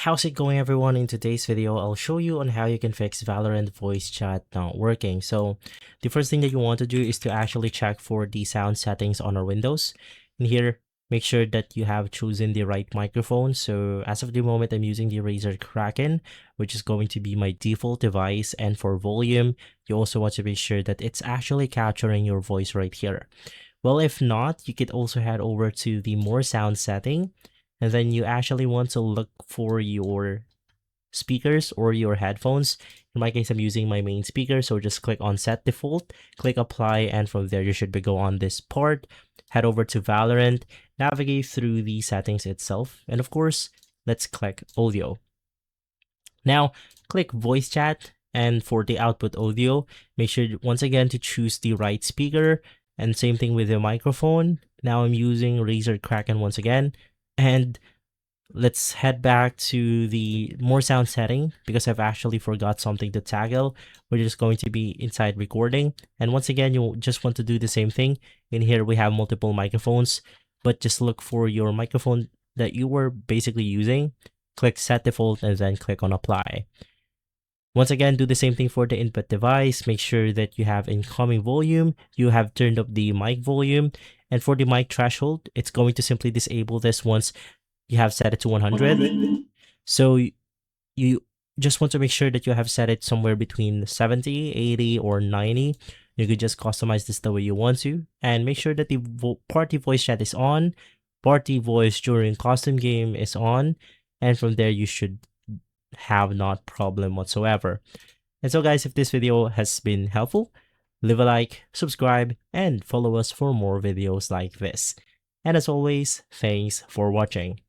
How's it going, everyone? In today's video, I'll show you on how you can fix Valorant voice chat not working. So the first thing that you want to do is to actually check for the sound settings on our Windows. And here, make sure that you have chosen the right microphone. So as of the moment, I'm using the Razer Kraken, which is going to be my default device. And for volume, you also want to make sure that it's actually capturing your voice right here. Well, if not, you could also head over to the more sound setting, and then you actually want to look for your speakers or your headphones. In my case, I'm using my main speaker, so just click on set default, click apply, and from there you should go on this part, head over to Valorant, navigate through the settings itself, and of course, let's click audio. Now, click voice chat, and for the output audio, make sure once again to choose the right speaker, and same thing with the microphone. Now I'm using Razer Kraken once again, and let's head back to the more sound setting because I've actually forgot something to toggle, which is going to be inside recording. And once again, you just want to do the same thing. In here, we have multiple microphones, but just look for your microphone that you were basically using. Click set default and then click on apply. Once again, do the same thing for the input device. Make sure that you have incoming volume, you have turned up the mic volume, and for the mic threshold, it's going to simply disable this once you have set it to 100. So you just want to make sure that you have set it somewhere between 70, 80, or 90. You could just customize this the way you want to, and make sure that the party voice chat is on, party voice during custom game is on, and from there you should have not problem whatsoever. And so guys, if this video has been helpful, leave a like, subscribe, and follow us for more videos like this. And as always, thanks for watching.